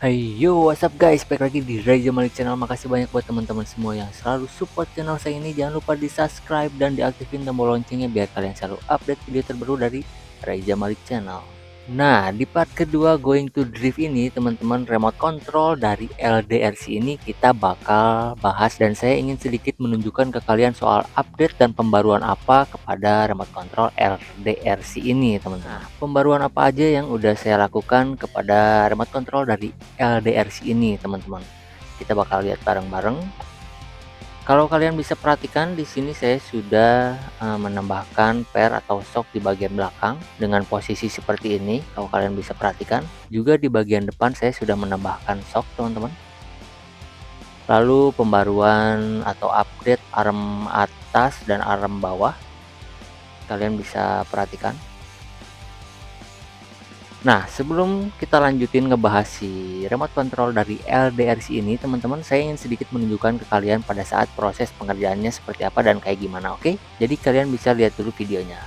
Hey yo, what's up guys? Balik lagi di Raja Malik Channel. Makasih banyak buat teman-teman semua yang selalu support channel saya ini. Jangan lupa di subscribe dan diaktifin tombol loncengnya biar kalian selalu update video terbaru dari Raja Malik Channel. Nah, di part kedua Going to Drift ini teman-teman, remote control dari LDRC ini kita bakal bahas, dan saya ingin sedikit menunjukkan ke kalian soal update dan pembaruan apa kepada remote control LDRC ini teman-teman. Nah, pembaruan apa aja yang udah saya lakukan kepada remote control dari LDRC ini teman-teman, kita bakal lihat bareng-bareng. Kalau kalian bisa perhatikan di sini saya sudah menambahkan per atau shock di bagian belakang dengan posisi seperti ini. Kalau kalian bisa perhatikan, juga di bagian depan saya sudah menambahkan shock teman-teman. Lalu pembaruan atau update arm atas dan arm bawah, kalian bisa perhatikan. Nah, sebelum kita lanjutin ngebahas si remote control dari LDRC ini, teman-teman, saya ingin sedikit menunjukkan ke kalian pada saat proses pengerjaannya seperti apa dan kayak gimana, oke? Jadi kalian bisa lihat dulu videonya.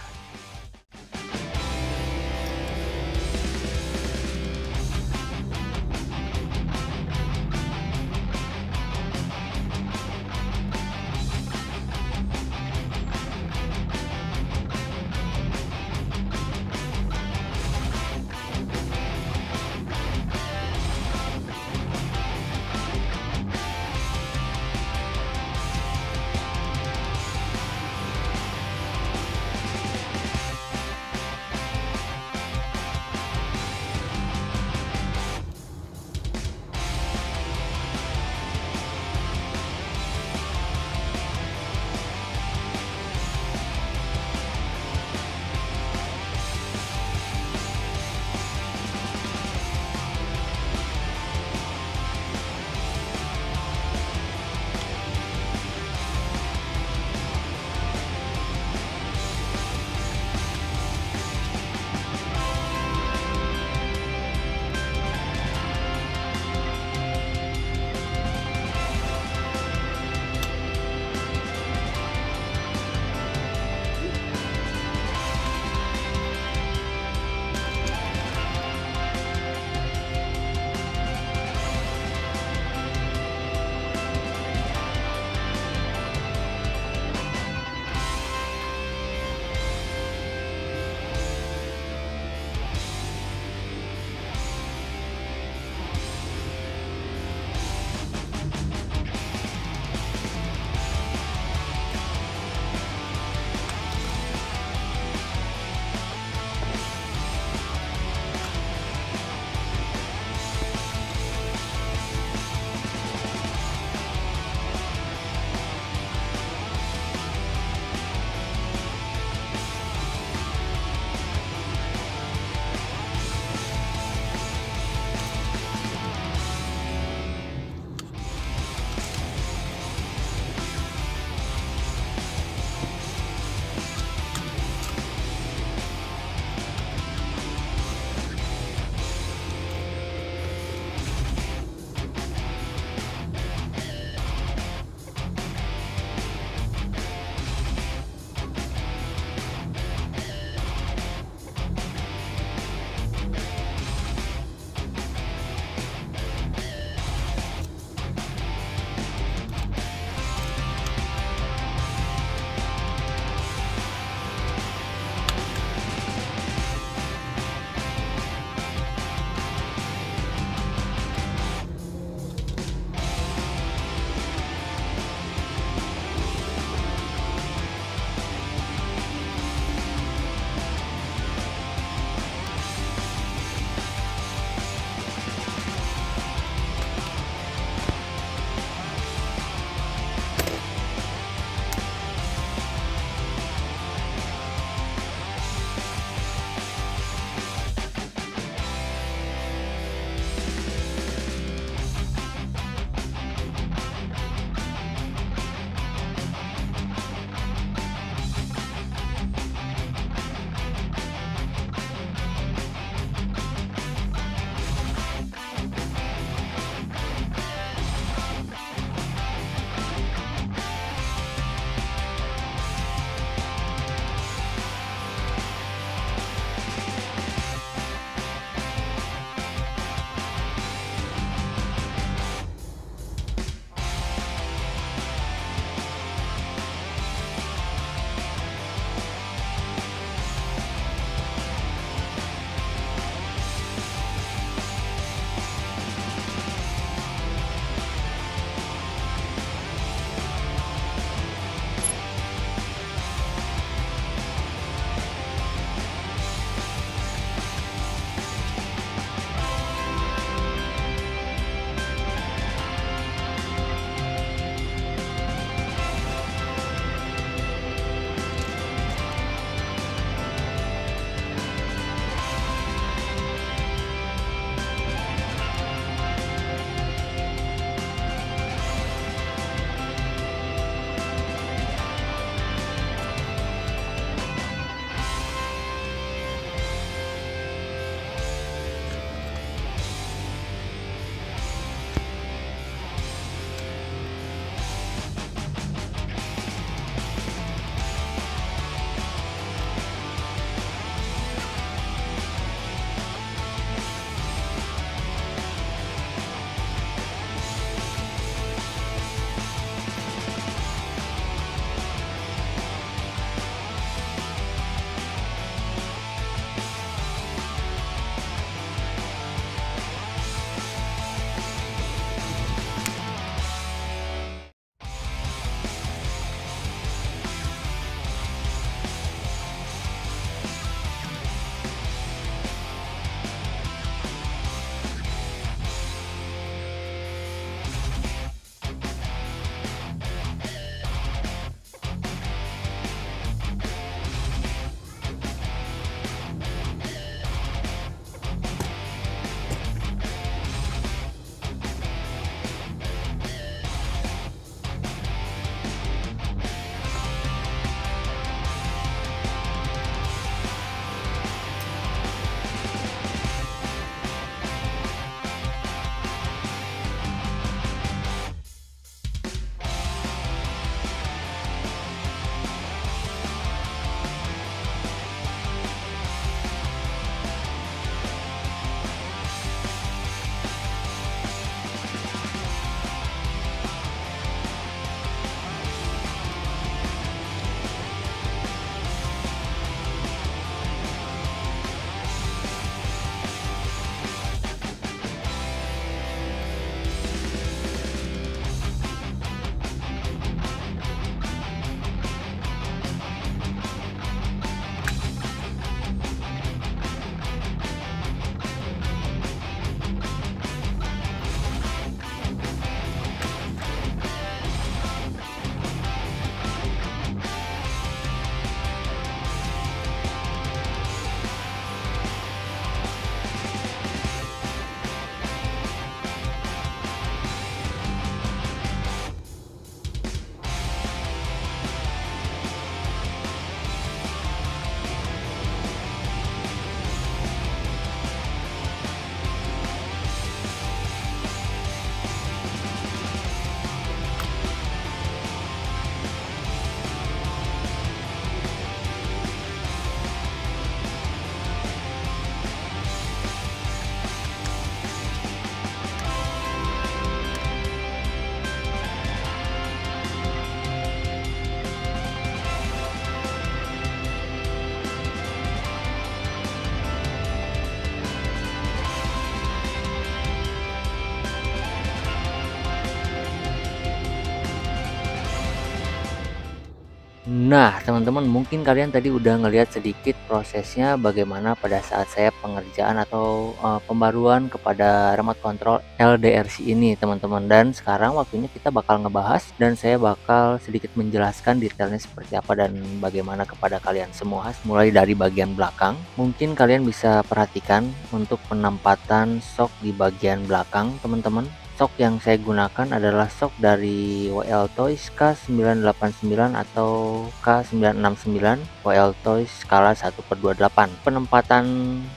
Nah, teman-teman, mungkin kalian tadi udah ngelihat sedikit prosesnya bagaimana pada saat saya pengerjaan atau pembaruan kepada remote control LDRC ini, teman-teman. Dan sekarang waktunya kita bakal ngebahas dan saya bakal sedikit menjelaskan detailnya seperti apa dan bagaimana kepada kalian semua. Mulai dari bagian belakang, mungkin kalian bisa perhatikan untuk penempatan shock di bagian belakang, teman-teman. Shock yang saya gunakan adalah shock dari WL Toys K989 atau K969 WL Toys skala 1/28. Penempatan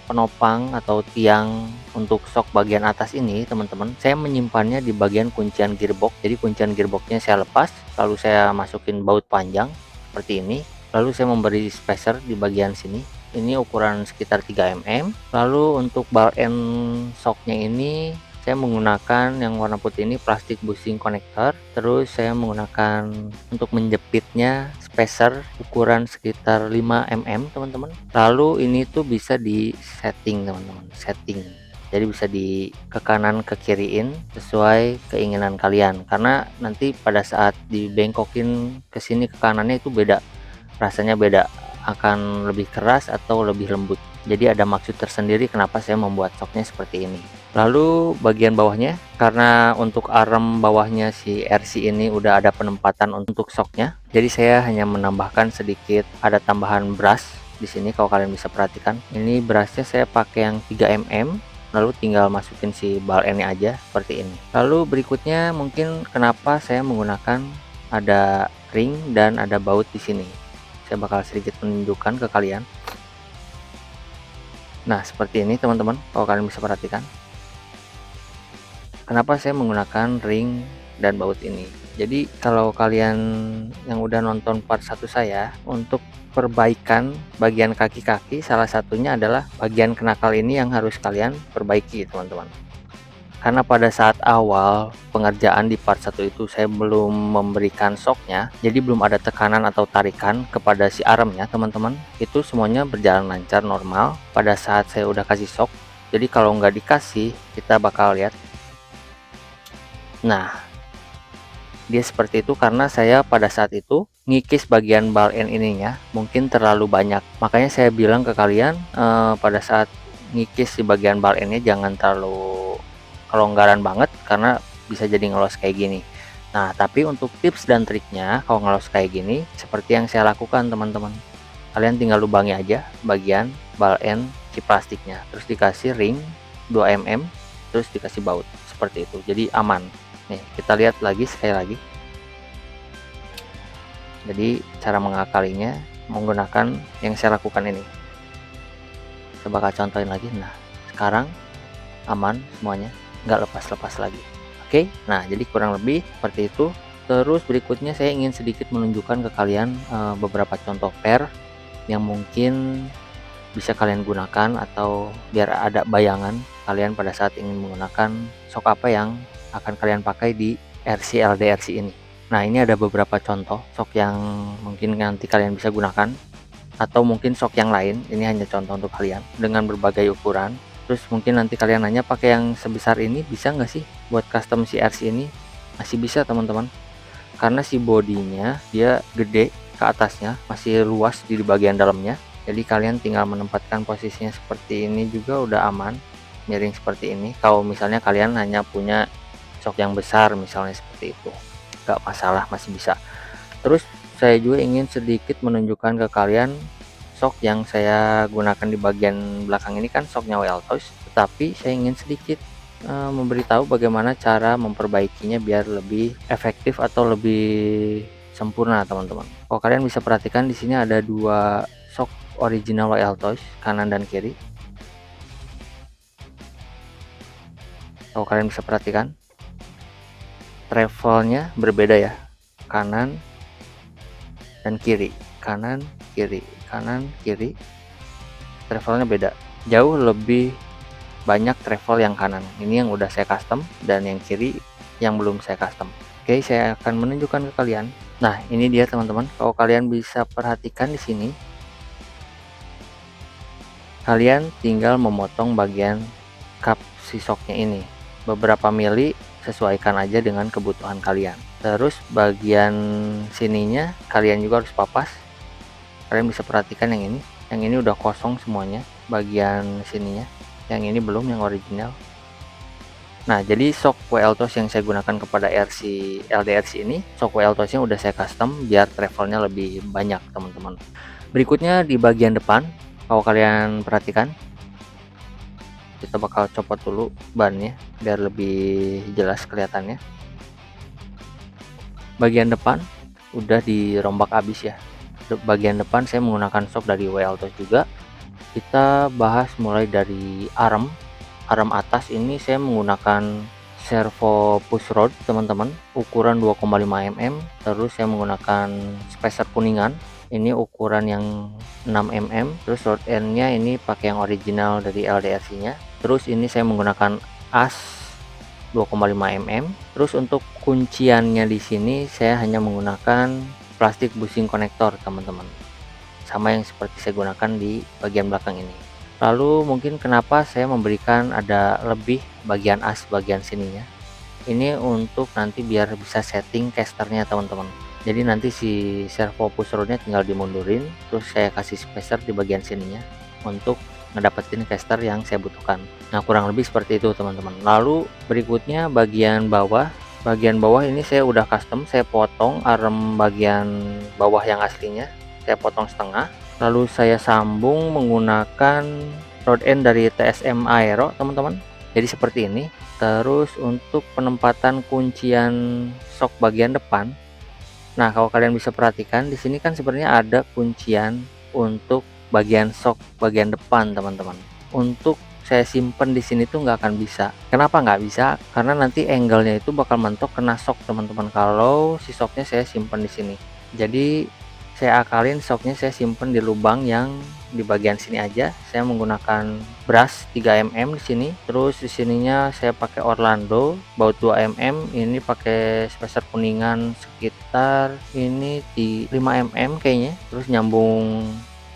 penopang atau tiang untuk shock bagian atas ini, teman-teman, saya menyimpannya di bagian kuncian gearbox. Jadi kuncian gearboxnya saya lepas, lalu saya masukin baut panjang seperti ini. Lalu saya memberi spacer di bagian sini. Ini ukuran sekitar 3 mm. Lalu untuk ball end shocknya ini saya menggunakan yang warna putih ini plastik bushing connector. Terus saya menggunakan untuk menjepitnya spacer ukuran sekitar 5 mm, teman-teman. Lalu ini tuh bisa di setting, teman-teman, setting. Jadi bisa di ke kanan ke kiriin sesuai keinginan kalian, karena nanti pada saat dibengkokin ke sini ke kanannya itu beda, rasanya beda, akan lebih keras atau lebih lembut. Jadi ada maksud tersendiri kenapa saya membuat shocknya seperti ini. Lalu bagian bawahnya, karena untuk arm bawahnya si RC ini udah ada penempatan untuk shocknya, jadi saya hanya menambahkan sedikit, ada tambahan brush di sini. Kalau kalian bisa perhatikan, ini brushnya saya pakai yang 3 mm, lalu tinggal masukin si ball endnya aja seperti ini. Lalu berikutnya mungkin kenapa saya menggunakan ada ring dan ada baut di sini, saya bakal sedikit menunjukkan ke kalian. Nah, seperti ini, teman-teman, kalau kalian bisa perhatikan. Kenapa saya menggunakan ring dan baut ini? Jadi kalau kalian yang udah nonton part 1 saya, untuk perbaikan bagian kaki-kaki, salah satunya adalah bagian kenakal ini yang harus kalian perbaiki, teman-teman. Karena pada saat awal pengerjaan di part 1 itu saya belum memberikan shocknya, jadi belum ada tekanan atau tarikan kepada si armnya, teman-teman. Itu semuanya berjalan lancar normal pada saat saya udah kasih shock. Jadi kalau nggak dikasih, kita bakal lihat. Nah, dia seperti itu karena saya pada saat itu ngikis bagian ball end ininya mungkin terlalu banyak. Makanya saya bilang ke kalian pada saat ngikis di bagian ball endnya jangan terlalu kelonggaran banget, karena bisa jadi ngelos kayak gini. Nah, tapi untuk tips dan triknya kalau ngelos kayak gini, seperti yang saya lakukan, teman-teman, kalian tinggal lubangi aja bagian ball end si plastiknya, terus dikasih ring 2 mm, terus dikasih baut seperti itu, jadi aman. Nih, kita lihat lagi sekali lagi. Jadi cara mengakalinya menggunakan yang saya lakukan ini. Saya bakal contohin lagi. Nah, sekarang aman semuanya, nggak lepas-lepas lagi. Oke, nah jadi kurang lebih seperti itu. Terus berikutnya saya ingin sedikit menunjukkan ke kalian beberapa contoh pair yang mungkin bisa kalian gunakan, atau biar ada bayangan kalian pada saat ingin menggunakan shock apa yang akan kalian pakai di RC LDRC ini. Nah, ini ada beberapa contoh shock yang mungkin nanti kalian bisa gunakan, atau mungkin shock yang lain. Ini hanya contoh untuk kalian dengan berbagai ukuran. Terus mungkin nanti kalian nanya pakai yang sebesar ini bisa nggak sih buat custom si RC ini? Masih bisa, teman-teman, karena si bodinya dia gede ke atasnya, masih luas di bagian dalamnya. Jadi kalian tinggal menempatkan posisinya seperti ini juga udah aman, miring seperti ini. Kalau misalnya kalian hanya punya shock yang besar misalnya seperti itu, nggak masalah, masih bisa. Terus saya juga ingin sedikit menunjukkan ke kalian shock yang saya gunakan di bagian belakang ini, kan shocknya WL Toys, tetapi saya ingin sedikit memberitahu bagaimana cara memperbaikinya biar lebih efektif atau lebih sempurna, teman-teman. Kalau kalian bisa perhatikan di sini ada dua shock original WL Toys, kanan dan kiri. Kalau kalian bisa perhatikan, travelnya berbeda ya, kanan dan kiri, kanan kiri, kanan kiri, travelnya beda, jauh lebih banyak travel yang kanan ini yang udah saya custom, dan yang kiri yang belum saya custom. Oke, saya akan menunjukkan ke kalian. Nah, ini dia, teman-teman. Kalau kalian bisa perhatikan di sini, kalian tinggal memotong bagian cup si shocknya ini beberapa mili sesuaikan aja dengan kebutuhan kalian. Terus bagian sininya kalian juga harus papas. Kalian bisa perhatikan yang ini udah kosong semuanya bagian sininya, yang ini belum, yang original. Nah, jadi shock WL-TOS yang saya gunakan kepada LDRC ini, shock WL-TOS nya udah saya custom biar travelnya lebih banyak teman-teman. Berikutnya di bagian depan, kalau kalian perhatikan, kita bakal copot dulu bannya biar lebih jelas kelihatannya. Bagian depan udah dirombak habis ya. Bagian depan saya menggunakan shock dari WL-TOS juga. Kita bahas mulai dari arm atas. Ini saya menggunakan servo push rod teman-teman, ukuran 2,5 mm. Terus saya menggunakan spacer kuningan, ini ukuran yang 6 mm. Terus rod end nya ini pakai yang original dari LDRC nya. Terus ini saya menggunakan as 2,5 mm. Terus untuk kunciannya di sini saya hanya menggunakan plastik bushing konektor teman-teman, sama yang seperti saya gunakan di bagian belakang ini. Lalu mungkin kenapa saya memberikan ada lebih bagian as bagian sininya, ini untuk nanti biar bisa setting casternya teman-teman. Jadi nanti si servo push rodnya tinggal dimundurin, terus saya kasih spacer di bagian sininya untuk ngedapetin caster yang saya butuhkan. Nah, kurang lebih seperti itu teman-teman. Lalu berikutnya bagian bawah ini saya udah custom, saya potong arm bagian bawah yang aslinya, saya potong setengah, lalu saya sambung menggunakan rod end dari TSM Aero teman-teman, jadi seperti ini. Terus untuk penempatan kuncian shock bagian depan, nah kalau kalian bisa perhatikan di sini kan sebenarnya ada kuncian untuk bagian shock bagian depan teman-teman. Untuk saya simpen di sini tuh nggak akan bisa. Kenapa nggak bisa? Karena nanti angle-nya itu bakal mentok kena shock teman-teman kalau si shocknya saya simpen di sini. Jadi saya akalin shocknya saya simpen di lubang yang di bagian sini aja. Saya menggunakan brush 3 mm di sini. Terus di sininya saya pakai Orlando baut 2 mm. Ini pakai spacer kuningan sekitar ini di 5 mm kayaknya. Terus nyambung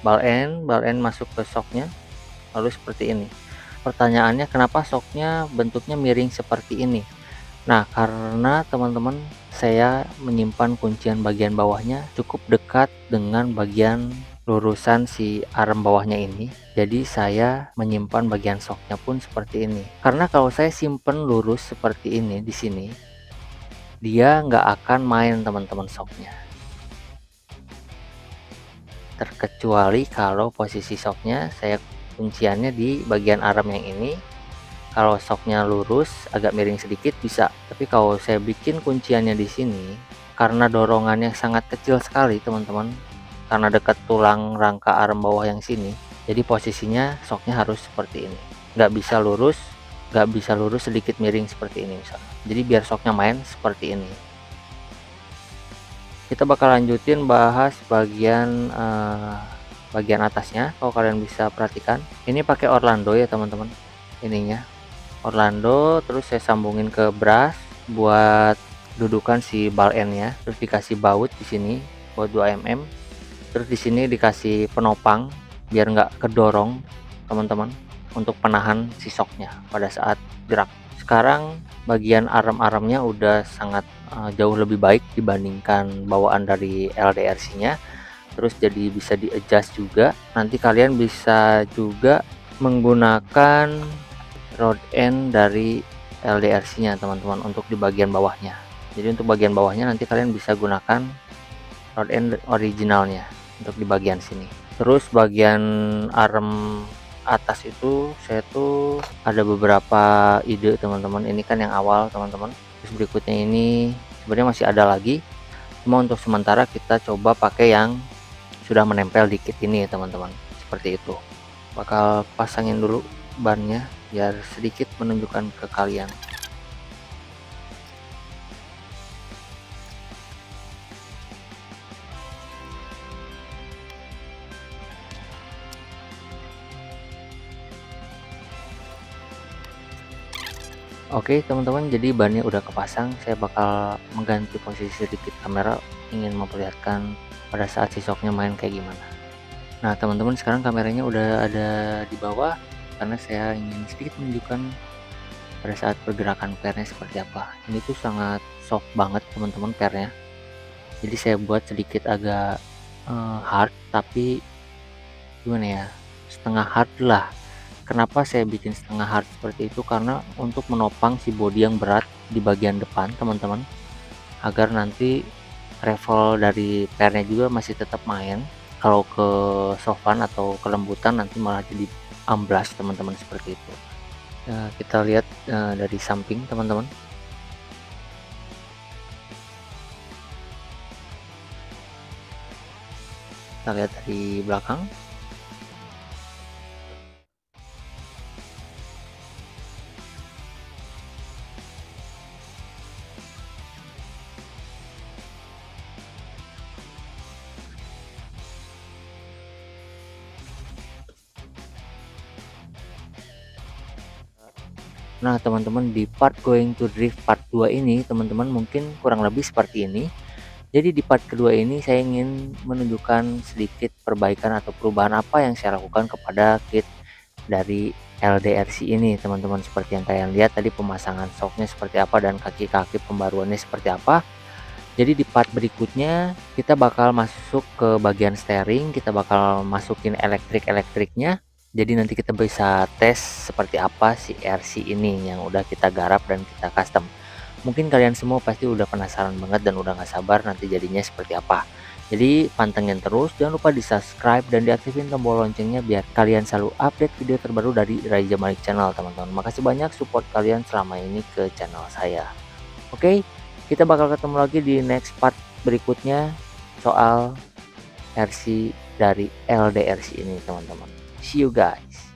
ball end masuk ke shocknya. Lalu seperti ini. Pertanyaannya kenapa shocknya bentuknya miring seperti ini? Nah, karena teman-teman saya menyimpan kuncian bagian bawahnya cukup dekat dengan bagian lurusan si arm bawahnya ini. Jadi saya menyimpan bagian shocknya pun seperti ini. Karena kalau saya simpen lurus seperti ini di sini, dia nggak akan main teman-teman shocknya. Terkecuali kalau posisi shocknya saya kunciannya di bagian arm yang ini. Kalau shocknya lurus agak miring sedikit bisa, tapi kalau saya bikin kunciannya di sini karena dorongannya sangat kecil sekali teman-teman, karena dekat tulang rangka arm bawah yang sini, jadi posisinya shocknya harus seperti ini, nggak bisa lurus sedikit miring seperti ini misalnya. Jadi biar shocknya main seperti ini. Kita bakal lanjutin bahas bagian atasnya. Kalau kalian bisa perhatikan, ini pakai Orlando ya teman-teman, ininya Orlando. Terus saya sambungin ke brush buat dudukan si ball end-nya. Terus dikasih baut di sini baut 2 mm. Terus di sini dikasih penopang biar nggak kedorong teman-teman, untuk penahan si shocknya pada saat gerak. Sekarang bagian arm-armnya udah sangat jauh lebih baik dibandingkan bawaan dari LDRC-nya. Terus jadi bisa di adjust juga. Nanti kalian bisa juga menggunakan rod end dari LDRC nya teman-teman untuk di bagian bawahnya. Jadi untuk bagian bawahnya nanti kalian bisa gunakan rod end originalnya untuk di bagian sini. Terus bagian arm atas itu saya tuh ada beberapa ide teman-teman. Ini kan yang awal teman-teman. Terus berikutnya ini sebenarnya masih ada lagi, cuma untuk sementara kita coba pakai yang sudah menempel dikit ini teman-teman, seperti itu. Bakal pasangin dulu bannya biar sedikit menunjukkan ke kalian. Oke teman-teman, jadi bannya udah kepasang. Saya bakal mengganti posisi sedikit kamera, ingin memperlihatkan pada saat si shocknya main kayak gimana. Nah teman-teman, sekarang kameranya udah ada di bawah karena saya ingin sedikit menunjukkan pada saat pergerakan pairnya seperti apa. Ini tuh sangat soft banget teman-teman pairnya. Jadi saya buat sedikit agak hard, tapi gimana ya, setengah hard lah. Kenapa saya bikin setengah hard seperti itu? Karena untuk menopang si bodi yang berat di bagian depan teman-teman, agar nanti travel dari pairnya juga masih tetap main. Kalau ke softan atau kelembutan nanti malah jadi amblas teman-teman, seperti itu. Kita lihat dari samping teman-teman. Kita lihat dari belakang. Nah teman-teman, di part going to drift part 2 ini teman-teman mungkin kurang lebih seperti ini. Jadi di part kedua ini saya ingin menunjukkan sedikit perbaikan atau perubahan apa yang saya lakukan kepada kit dari LDRC ini teman-teman. Seperti yang kalian lihat tadi, pemasangan shocknya seperti apa dan kaki-kaki pembaruannya seperti apa. Jadi di part berikutnya kita bakal masuk ke bagian steering, kita bakal masukin elektriknya. Jadi nanti kita bisa tes seperti apa si RC ini yang udah kita garap dan kita custom. Mungkin kalian semua pasti udah penasaran banget dan udah gak sabar nanti jadinya seperti apa. Jadi pantengin terus, jangan lupa di subscribe dan diaktifin tombol loncengnya biar kalian selalu update video terbaru dari Raija Malik Channel teman-teman. Makasih banyak support kalian selama ini ke channel saya. Oke, kita bakal ketemu lagi di next part berikutnya soal RC dari LDRC ini teman-teman. See you guys.